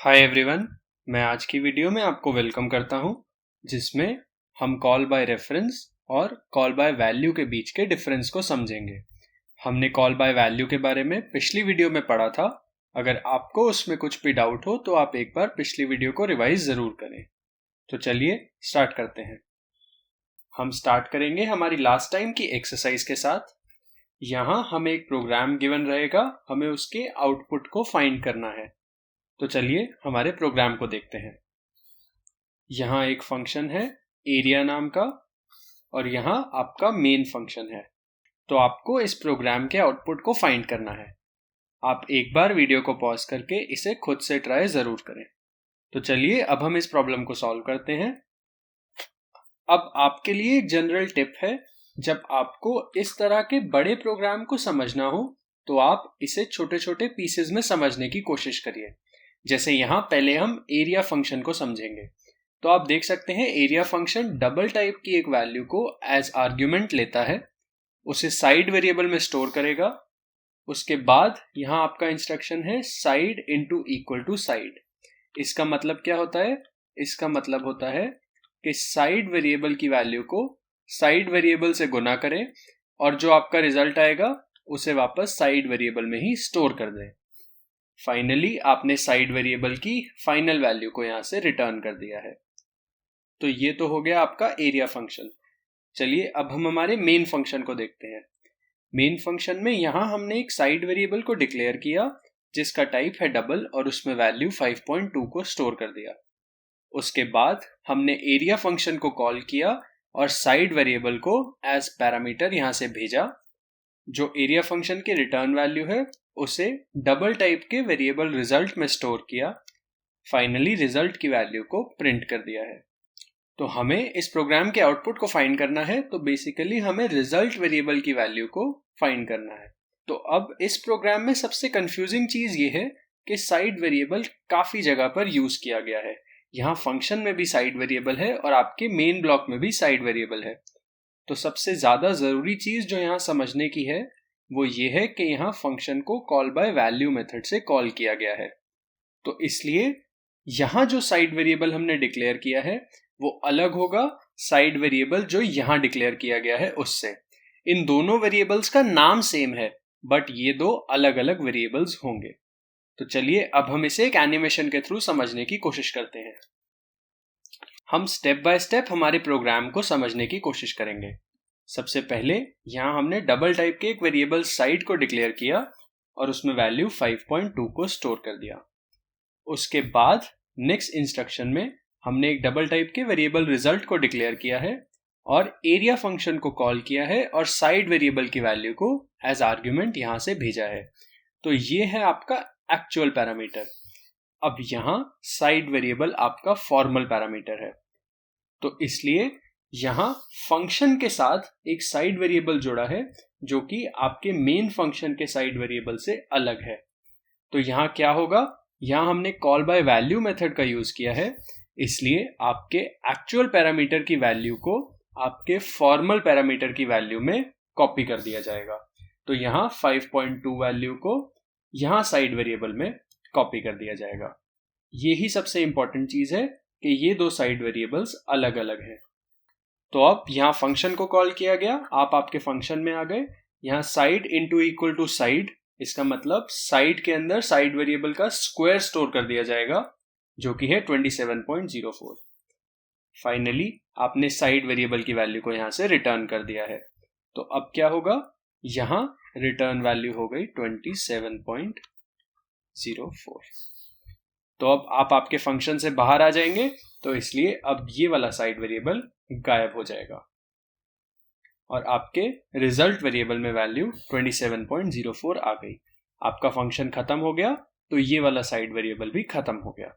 Hi everyone, मैं आज की वीडियो में आपको वेलकम करता हूं, जिसमें हम कॉल बाय रेफरेंस और कॉल बाय वैल्यू के बीच के डिफरेंस को समझेंगे। हमने कॉल बाय वैल्यू के बारे में पिछली वीडियो में पढ़ा था। अगर आपको उसमें कुछ भी डाउट हो तो आप एक बार पिछली वीडियो को रिवाइज ज़रूर करें। तो चलिए स्टार्ट करते हैं। हम स्टार्ट करेंगे हमारी लास्ट टाइम की एक्सरसाइज के साथ। यहाँ हमें एक प्रोग्राम गिवन रहेगा, हमें उसके आउटपुट को फाइंड करना है। तो चलिए हमारे प्रोग्राम को देखते हैं। यहाँ एक फंक्शन है एरिया नाम का और यहाँ आपका मेन फंक्शन है। तो आपको इस प्रोग्राम के आउटपुट को फाइंड करना है। आप एक बार वीडियो को पॉज करके इसे खुद से ट्राई जरूर करें। तो चलिए अब हम इस प्रॉब्लम को सॉल्व करते हैं। अब आपके लिए एक जनरल टिप है, जब आपको इस तरह के बड़े प्रोग्राम को समझना हो तो आप इसे छोटे छोटे पीसेस में समझने की कोशिश करिए। जैसे यहाँ पहले हम एरिया फंक्शन को समझेंगे। तो आप देख सकते हैं एरिया फंक्शन डबल टाइप की एक वैल्यू को एज आर्ग्यूमेंट लेता है, उसे साइड वेरिएबल में स्टोर करेगा। उसके बाद यहाँ आपका इंस्ट्रक्शन है side into equal to side. इसका मतलब क्या होता है? इसका मतलब होता है कि साइड वेरिएबल की वैल्यू को साइड वेरिएबल से गुना करें और जो आपका रिजल्ट आएगा उसे वापस साइड वेरिएबल में ही स्टोर कर दें। फाइनली आपने साइड वेरिएबल की फाइनल वैल्यू को यहां से रिटर्न कर दिया है। तो ये तो हो गया आपका एरिया फंक्शन। चलिए अब हम हमारे मेन फंक्शन को देखते हैं। मेन फंक्शन में यहां हमने एक साइड वेरिएबल को डिक्लेयर किया जिसका टाइप है डबल और उसमें वैल्यू 5.2 को स्टोर कर दिया। उसके बाद हमने एरिया फंक्शन को कॉल किया और साइड वेरिएबल को एज पैरामीटर यहां से भेजा। जो एरिया फंक्शन की रिटर्न वैल्यू है उसे डबल टाइप के वेरिएबल रिजल्ट में स्टोर किया। फाइनली रिजल्ट की वैल्यू को प्रिंट कर दिया है। तो हमें इस प्रोग्राम के आउटपुट को फाइंड करना है, तो बेसिकली हमें रिजल्ट वेरिएबल की वैल्यू को फाइंड करना है। तो अब इस प्रोग्राम में सबसे कंफ्यूजिंग चीज ये है कि साइड वेरिएबल काफी जगह पर यूज किया गया है। यहाँ फंक्शन में भी साइड वेरिएबल है और आपके मेन ब्लॉक में भी साइड वेरिएबल है। तो सबसे ज्यादा जरूरी चीज जो यहाँ समझने की है वो ये है कि यहाँ फंक्शन को कॉल बाय वैल्यू मेथड से कॉल किया गया है। तो इसलिए यहाँ जो साइड वेरिएबल हमने डिक्लेयर किया है वो अलग होगा साइड वेरिएबल जो यहाँ डिक्लेयर किया गया है उससे। इन दोनों वेरिएबल्स का नाम सेम है बट ये दो अलग अलग वेरिएबल्स होंगे। तो चलिए अब हम इसे एक एनिमेशन के थ्रू समझने की कोशिश करते हैं। हम स्टेप बाय स्टेप हमारे प्रोग्राम को समझने की कोशिश करेंगे। सबसे पहले यहाँ हमने डबल टाइप के एक वेरिएबल साइड को डिक्लेयर किया और उसमें वैल्यू 5.2 को स्टोर कर दिया। उसके बाद नेक्स्ट इंस्ट्रक्शन में हमने एक डबल टाइप के वेरिएबल रिजल्ट को डिक्लेयर किया है और एरिया फंक्शन को कॉल किया है और साइड वेरिएबल की वैल्यू को एज आर्ग्यूमेंट यहां से भेजा है। तो ये है आपका एक्चुअल पैरामीटर। अब यहाँ साइड वेरिएबल आपका फॉर्मल पैरामीटर है। तो इसलिए यहाँ फंक्शन के साथ एक साइड वेरिएबल जुड़ा है जो कि आपके मेन फंक्शन के साइड वेरिएबल से अलग है। तो यहाँ क्या होगा? यहाँ हमने कॉल बाय वैल्यू मेथड का यूज किया है, इसलिए आपके एक्चुअल पैरामीटर की वैल्यू को आपके फॉर्मल पैरामीटर की वैल्यू में कॉपी कर दिया जाएगा। तो यहाँ 5.2 वैल्यू को यहाँ साइड वेरिएबल में कॉपी कर दिया जाएगा। यही सबसे इंपॉर्टेंट चीज है कि ये दो साइड वेरिएबल्स अलग अलग हैं। तो अब यहाँ फंक्शन को कॉल किया गया, आप आपके फंक्शन में आ गए। यहाँ side into equal to side, इसका मतलब साइड के अंदर साइड वेरिएबल का स्क्वायर स्टोर कर दिया जाएगा जो कि है 27.04। फाइनली आपने साइड वेरिएबल की वैल्यू को यहाँ से रिटर्न कर दिया है। तो अब क्या होगा? यहाँ रिटर्न वैल्यू हो गई 27.04। तो अब आप आपके फंक्शन से बाहर आ जाएंगे, तो इसलिए अब ये वाला साइड वेरिएबल गायब हो जाएगा और आपके रिजल्ट वेरिएबल में वैल्यू 27.04 आ गई। आपका फंक्शन खत्म हो गया, तो ये वाला साइड वेरिएबल भी खत्म हो गया।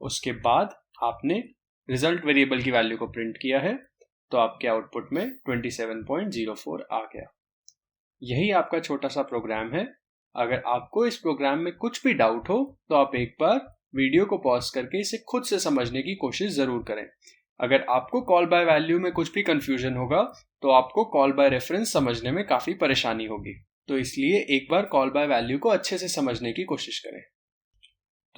उसके बाद आपने रिजल्ट वेरिएबल की वैल्यू को प्रिंट किया है, तो आपके आउटपुट में 27.04 आ गया। यही आपका छोटा सा प्रोग्राम है। अगर आपको इस प्रोग्राम में कुछ भी डाउट हो तो आप एक बार वीडियो को पॉज करके इसे खुद से समझने की कोशिश जरूर करें। अगर आपको कॉल बाय वैल्यू में कुछ भी कंफ्यूजन होगा तो आपको कॉल बाय रेफरेंस समझने में काफी परेशानी होगी। तो इसलिए एक बार कॉल बाय वैल्यू को अच्छे से समझने की कोशिश करें।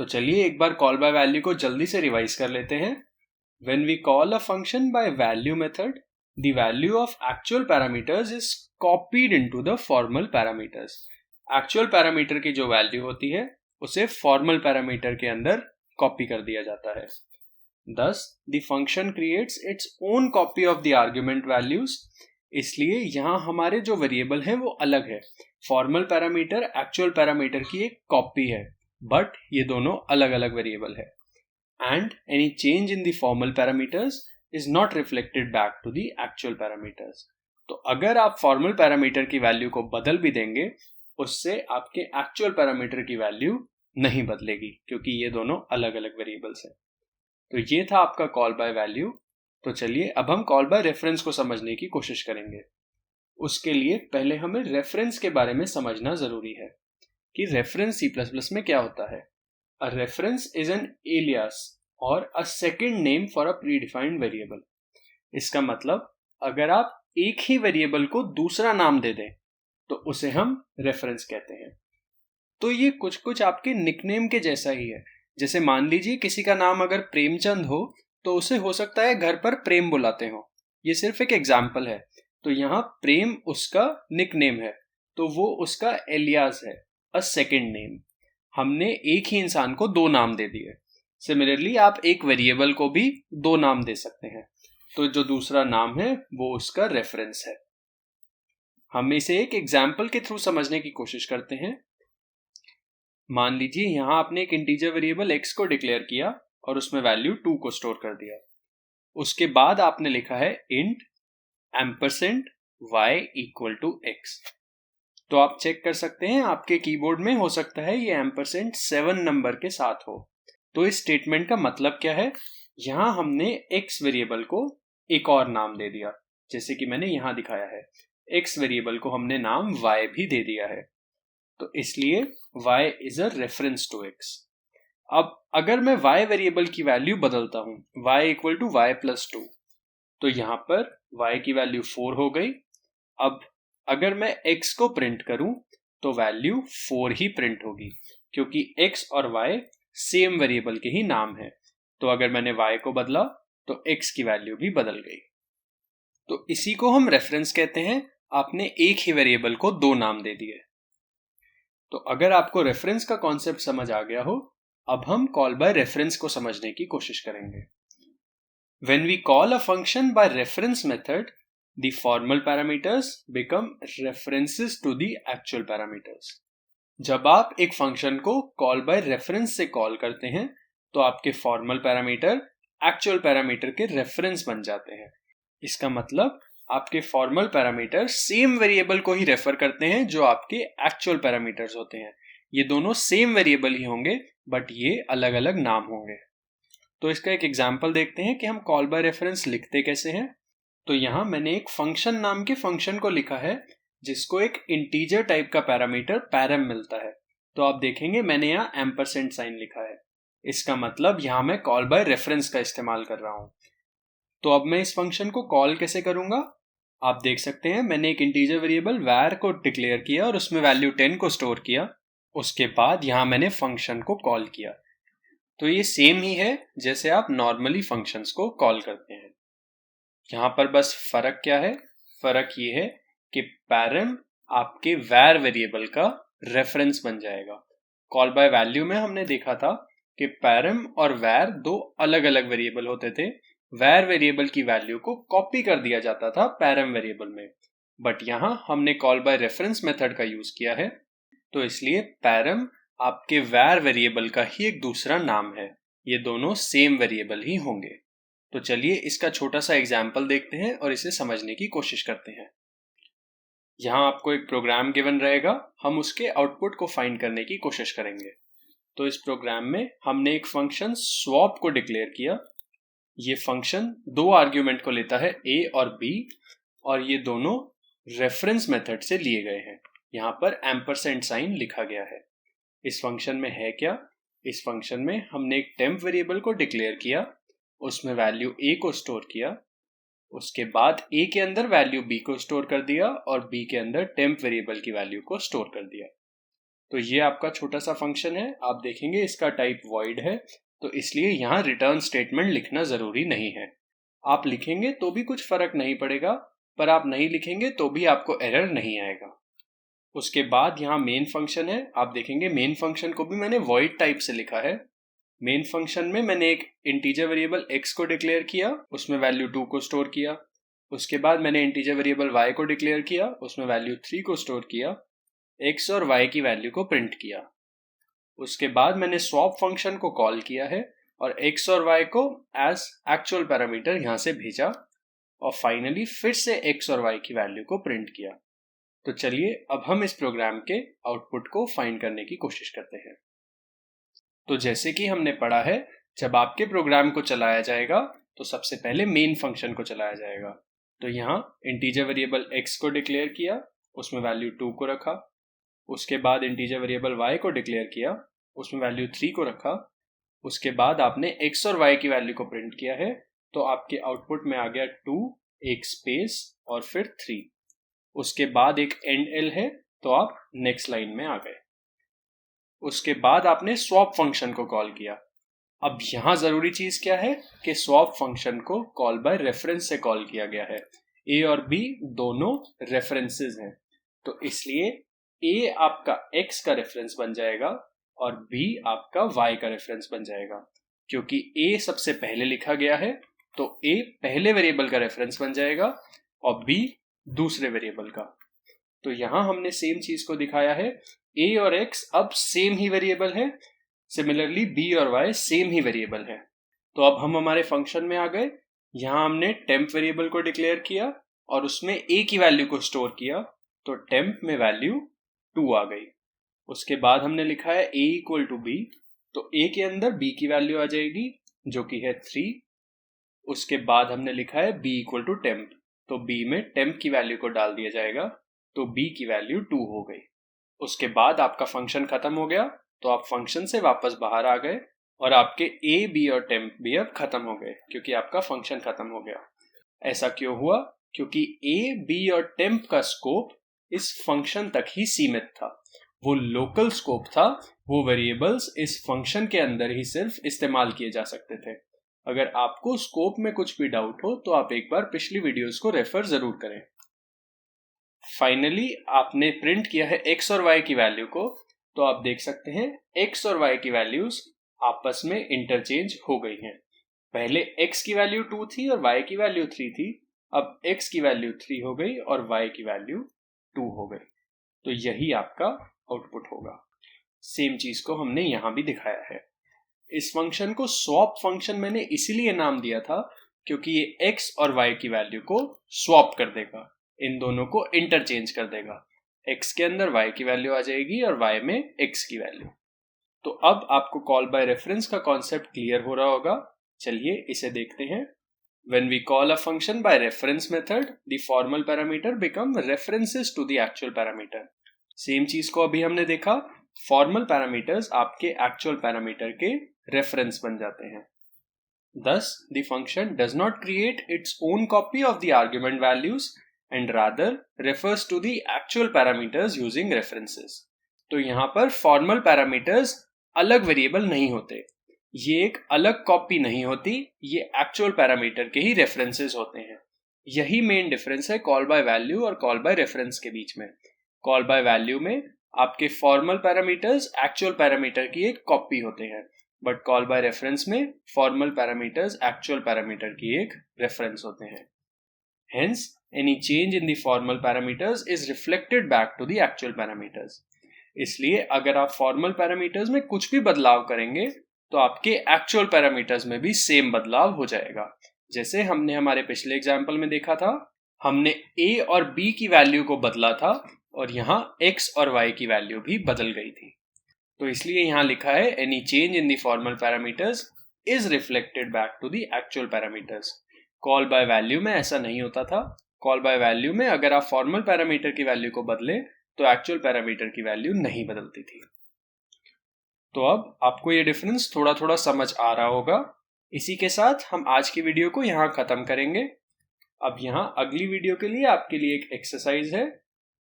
तो चलिए एक बार कॉल बाय वैल्यू को जल्दी से रिवाइज कर लेते हैं। When we call a function by value method, the value of actual parameters is copied into the formal parameters. Actual parameter की जो वैल्यू होती है उसे formal parameter के अंदर कॉपी कर दिया जाता है। Thus, the function creates its own copy of the argument values. इसलिए यहाँ हमारे जो वेरिएबल हैं वो अलग है। फॉर्मल पैरामीटर एक्चुअल पैरामीटर की एक कॉपी है, बट ये दोनों अलग अलग वेरिएबल है। And any change in the formal parameters is not reflected back to the actual parameters. तो अगर आप फॉर्मल पैरामीटर की वैल्यू को बदल भी देंगे, उससे आपके एक्चुअल पैरामीटर की वैल्यू नहीं बदलेगी, क्योंकि ये दोनों अलग अलग वेरिएबल्स हैं। तो ये था आपका कॉल बाय वैल्यू। तो चलिए अब हम कॉल बाय रेफरेंस को समझने की कोशिश करेंगे। उसके लिए पहले हमें रेफरेंस के बारे में समझना जरूरी है कि रेफरेंस C++ में क्या होता है। A reference is an alias or a second name for a predefined variable. इसका मतलब अगर आप एक ही वेरिएबल को दूसरा नाम दे दें तो उसे हम रेफरेंस कहते हैं। तो ये कुछ कुछ आपके निकनेम के जैसा ही है। जैसे मान लीजिए किसी का नाम अगर प्रेमचंद हो तो उसे हो सकता है घर पर प्रेम बुलाते हो। ये सिर्फ एक एग्जाम्पल है। तो यहाँ प्रेम उसका निकनेम है, तो वो उसका एलियास है, अ सेकेंड नेम। हमने एक ही इंसान को दो नाम दे दिए। सिमिलरली आप एक वेरिएबल को भी दो नाम दे सकते हैं, तो जो दूसरा नाम है वो उसका रेफरेंस है। हम इसे एक एग्जाम्पल के थ्रू समझने की कोशिश करते हैं। मान लीजिए यहां आपने एक इंटीजर वेरिएबल x को डिक्लेयर किया और उसमें वैल्यू 2 को स्टोर कर दिया। उसके बाद आपने लिखा है इंट $y = x। तो आप चेक कर सकते हैं आपके कीबोर्ड में हो सकता है ये $7 नंबर के साथ हो। तो इस स्टेटमेंट का मतलब क्या है? यहां हमने x वेरिएबल को एक और नाम दे दिया, जैसे कि मैंने यहां दिखाया है। x वेरिएबल को हमने नाम y भी दे दिया है, तो इसलिए y is a reference to x। अब अगर मैं y वेरिएबल की वैल्यू बदलता हूं, y = y + 2, तो यहां पर y की वैल्यू 4 हो गई। अब अगर मैं x को प्रिंट करूं तो वैल्यू 4 ही प्रिंट होगी, क्योंकि x और y सेम वेरिएबल के ही नाम है। तो अगर मैंने y को बदला तो x की वैल्यू भी बदल गई। तो इसी को हम रेफरेंस कहते हैं। आपने एक ही वेरिएबल को दो नाम दे दिए। तो अगर आपको रेफरेंस का कॉन्सेप्ट समझ आ गया हो, अब हम कॉल बाय रेफरेंस को समझने की कोशिश करेंगे। When we call a function by reference method, the formal parameters become references to the actual parameters. जब आप एक फंक्शन को कॉल बाय रेफरेंस से कॉल करते हैं तो आपके फॉर्मल पैरामीटर एक्चुअल पैरामीटर के रेफरेंस बन जाते हैं। इसका मतलब आपके फॉर्मल पैरामीटर सेम वेरिएबल को ही रेफर करते हैं जो आपके एक्चुअल पैरामीटर्स होते हैं। ये दोनों सेम वेरिएबल ही होंगे, बट ये अलग अलग नाम होंगे। तो इसका एक एग्जाम्पल देखते हैं कि हम कॉल बाय रेफरेंस लिखते कैसे हैं। तो यहां मैंने एक फंक्शन नाम के फंक्शन को लिखा है जिसको एक इंटीजर टाइप का पैरामीटर पैरम मिलता है। तो आप देखेंगे मैंने यहाँ एम्परसेंड साइन लिखा है। इसका मतलब यहां मैं कॉल बाय रेफरेंस का इस्तेमाल कर रहा हूं। तो अब मैं इस फंक्शन को कॉल कैसे करूंगा? आप देख सकते हैं मैंने एक इंटीजर वेरिएबल var को डिक्लेयर किया और उसमें वैल्यू 10 को स्टोर किया। उसके बाद यहां मैंने फंक्शन को कॉल किया। तो ये सेम ही है जैसे आप नॉर्मली फंक्शंस को कॉल करते हैं। यहां पर बस फर्क क्या है? फर्क ये है कि पैरम आपके var वेरिएबल का रेफरेंस बन जाएगा। कॉल बाय वैल्यू में हमने देखा था कि पैरम और var दो अलग अलग वेरिएबल होते थे। var वेरिएबल की वैल्यू को कॉपी कर दिया जाता था पैरम वेरिएबल में, बट यहां हमने कॉल बाय रेफरेंस मेथड का यूज किया है, तो इसलिए पैरम आपके var वेरिएबल का ही एक दूसरा नाम है। ये दोनों सेम वेरिएबल ही होंगे। तो चलिए इसका छोटा सा एग्जाम्पल देखते हैं और इसे समझने की कोशिश करते हैं। यहाँ आपको एक प्रोग्राम गिवन रहेगा, हम उसके आउटपुट को फाइंड करने की कोशिश करेंगे। तो इस प्रोग्राम में हमने एक फंक्शन स्वैप को डिक्लेयर किया। ये फंक्शन दो आर्ग्यूमेंट को लेता है a और b, और ये दोनों रेफरेंस मेथड से लिए गए हैं। यहाँ पर एम्परसेंड साइन लिखा गया है। इस फंक्शन में है क्या? इस फंक्शन में हमने एक टेम्प वेरिएबल को डिक्लेयर किया, उसमें वैल्यू a को स्टोर किया, उसके बाद a के अंदर वैल्यू b को स्टोर कर दिया और b के अंदर टेम्प वेरिएबल की वैल्यू को स्टोर कर दिया। तो ये आपका छोटा सा फंक्शन है, आप देखेंगे इसका टाइप वॉइड है, तो इसलिए यहाँ रिटर्न स्टेटमेंट लिखना जरूरी नहीं है। आप लिखेंगे तो भी कुछ फर्क नहीं पड़ेगा, पर आप नहीं लिखेंगे तो भी आपको एरर नहीं आएगा। उसके बाद यहाँ मेन फंक्शन है, आप देखेंगे मेन फंक्शन को भी मैंने वॉइड टाइप से लिखा है। मेन फंक्शन में मैंने एक इंटीजर वेरिएबल x को डिक्लेयर किया, उसमें वैल्यू 2 को स्टोर किया। उसके बाद मैंने इंटीजर वेरिएबल y को डिक्लेयर किया, उसमें वैल्यू 3 को स्टोर किया, x और y की वैल्यू को प्रिंट किया। उसके बाद मैंने स्वैप फंक्शन को कॉल किया है और x और y को एज एक्चुअल पैरामीटर यहां से भेजा और फाइनली फिर से x और y की वैल्यू को प्रिंट किया। तो चलिए अब हम इस प्रोग्राम के आउटपुट को फाइंड करने की कोशिश करते हैं। तो जैसे कि हमने पढ़ा है, जब आपके प्रोग्राम को चलाया जाएगा तो सबसे पहले मेन फंक्शन को चलाया जाएगा। तो यहाँ इंटीजर वेरिएबल x को डिक्लेयर किया, उसमें वैल्यू 2 को रखा। उसके बाद इंटीजर वेरिएबल y को डिक्लेयर किया, उसमें वैल्यू 3 को रखा। उसके बाद आपने x और y की वैल्यू को प्रिंट किया है, तो आपके आउटपुट में आ गया 2, एक स्पेस और फिर 3। उसके बाद एक एंड एल है, तो आप नेक्स्ट लाइन में आ गए। उसके बाद आपने स्वैप फंक्शन को कॉल किया। अब यहां जरूरी चीज क्या है कि स्वैप फंक्शन को कॉल बाय रेफरेंस से कॉल किया गया है। a और b दोनों रेफरेंसेस हैं, तो इसलिए a आपका x का रेफरेंस बन जाएगा और b आपका y का रेफरेंस बन जाएगा। क्योंकि a सबसे पहले लिखा गया है, तो a पहले वेरिएबल का रेफरेंस बन जाएगा और b दूसरे वेरिएबल का। तो यहां हमने सेम चीज को दिखाया है, a और x अब सेम ही वेरिएबल है, सिमिलरली b और y सेम ही वेरिएबल है। तो अब हम हमारे फंक्शन में आ गए। यहां हमने टेम्प वेरिएबल को डिक्लेयर किया और उसमें a की वैल्यू को स्टोर किया, तो टेम्प में वैल्यू 2 आ गई। उसके बाद हमने लिखा है a इक्वल टू b, तो a के अंदर b की वैल्यू आ जाएगी जो कि है 3। उसके बाद हमने लिखा है b इक्वल टू टेम्प, तो b में टेम्प की वैल्यू को डाल दिया जाएगा, तो b की वैल्यू 2 हो गई। उसके बाद आपका फंक्शन खत्म हो गया, तो आप फंक्शन से वापस बाहर आ गए और आपके a, b और टेम्प भी अब खत्म हो गए क्योंकि आपका फंक्शन खत्म हो गया। ऐसा क्यों हुआ? क्योंकि a, b और टेम्प का स्कोप इस फंक्शन तक ही सीमित था, वो लोकल स्कोप था, वो वेरिएबल्स इस फंक्शन के अंदर ही सिर्फ इस्तेमाल किए जा सकते थे। अगर आपको स्कोप में कुछ भी डाउट हो तो आप एक बार पिछली वीडियोस को रेफर जरूर करें। फाइनली आपने प्रिंट किया है x और y की वैल्यू को, तो आप देख सकते हैं x और y की वैल्यूज आपस में इंटरचेंज हो गई हैं। पहले x की वैल्यू 2 थी और y की वैल्यू 3 थी, अब x की वैल्यू 3 हो गई और y की वैल्यू 2 हो गई। तो यही आपका आउटपुट होगा। सेम चीज को हमने यहां भी दिखाया है। इस फंक्शन को स्वैप फंक्शन मैंने इसीलिए नाम दिया था क्योंकि ये x और y की वैल्यू को स्वैप कर देगा, इन दोनों को इंटरचेंज कर देगा। x के अंदर y की वैल्यू आ जाएगी और y में x की वैल्यू। तो अब आपको कॉल बाय रेफरेंस का कॉन्सेप्ट क्लियर हो रहा होगा। चलिए इसे देखते हैं। When we call a function by reference method, the formal parameter become references to the actual parameter. Same चीज को अभी हमने देखा, फॉर्मल पैरामीटर्स आपके एक्चुअल पैरामीटर के रेफरेंस बन जाते हैं। Thus, the function does not create its own copy of the argument values and rather refers to the actual parameters using references. तो यहाँ पर फॉर्मल पैरामीटर्स अलग वेरिएबल नहीं होते, ये एक अलग कॉपी नहीं होती, ये एक्चुअल पैरामीटर के ही रेफरेंसेस होते हैं। यही मेन डिफरेंस है कॉल बाय वैल्यू और कॉल बाय रेफरेंस के बीच में। कॉल बाय वैल्यू में आपके फॉर्मल पैरामीटर्स एक्चुअल पैरामीटर की एक कॉपी होते हैं, बट कॉल बाय रेफरेंस में फॉर्मल पैरामीटर्स एक्चुअल पैरामीटर की एक रेफरेंस होते हैं। Hence, any change in the formal parameters is reflected back to the actual parameters. इसलिए अगर आप फॉर्मल पैरामीटर्स में कुछ भी बदलाव करेंगे तो आपके एक्चुअल पैरामीटर्स में भी सेम बदलाव हो जाएगा। जैसे हमने हमारे पिछले एग्जाम्पल में देखा था, हमने a और b की वैल्यू को बदला था और यहाँ x और y की वैल्यू भी बदल गई थी। तो इसलिए यहाँ लिखा है any change in the formal parameters is reflected back to the actual parameters. Call by value में ऐसा नहीं होता था। कॉल बाय वैल्यू में अगर आप फॉर्मल पैरामीटर की वैल्यू को बदले तो एक्चुअल पैरामीटर की वैल्यू नहीं बदलती थी। तो अब आपको ये डिफरेंस थोड़ा थोड़ा समझ आ रहा होगा। इसी के साथ हम आज की वीडियो को यहाँ खत्म करेंगे। अब यहाँ अगली वीडियो के लिए आपके लिए एक एक्सरसाइज है।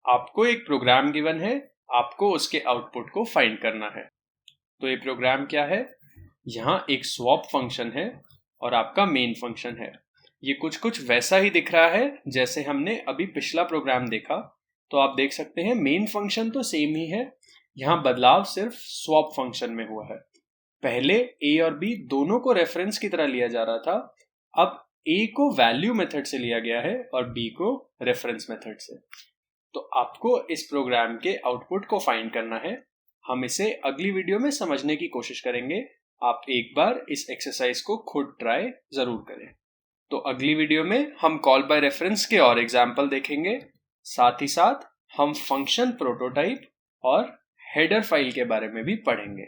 आपको एक प्रोग्राम गिवन है, आपको उसके आउटपुट को फाइंड करना है। तो ये प्रोग्राम क्या है? यहाँ एक स्वैप फंक्शन है और आपका मेन फंक्शन है। ये कुछ वैसा ही दिख रहा है जैसे हमने अभी पिछला प्रोग्राम देखा। तो आप देख सकते हैं मेन फंक्शन तो सेम ही है, यहाँ बदलाव सिर्फ स्वैप फंक्शन में हुआ है। पहले a और b दोनों को रेफरेंस की तरह लिया जा रहा था, अब a को वैल्यू मेथड से लिया गया है और b को रेफरेंस मेथड से। तो आपको इस प्रोग्राम के आउटपुट को फाइंड करना है। हम इसे अगली वीडियो में समझने की कोशिश करेंगे। आप एक बार इस एक्सरसाइज को खुद ट्राई जरूर करें। तो अगली वीडियो में हम कॉल बाय रेफरेंस के और एग्जाम्पल देखेंगे। साथ ही साथ हम फंक्शन प्रोटोटाइप और हेडर फाइल के बारे में भी पढ़ेंगे।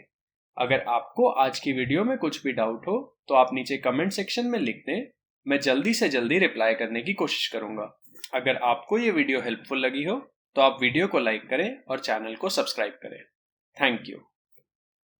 अगर आपको आज की वीडियो में कुछ भी डाउट हो तो आप नीचे कमेंट सेक्शन में लिख दें, मैं जल्दी से जल्दी रिप्लाई करने की कोशिश करूंगा। अगर आपको ये वीडियो हेल्पफुल लगी हो तो आप वीडियो को लाइक करें और चैनल को सब्सक्राइब करें। Thank you.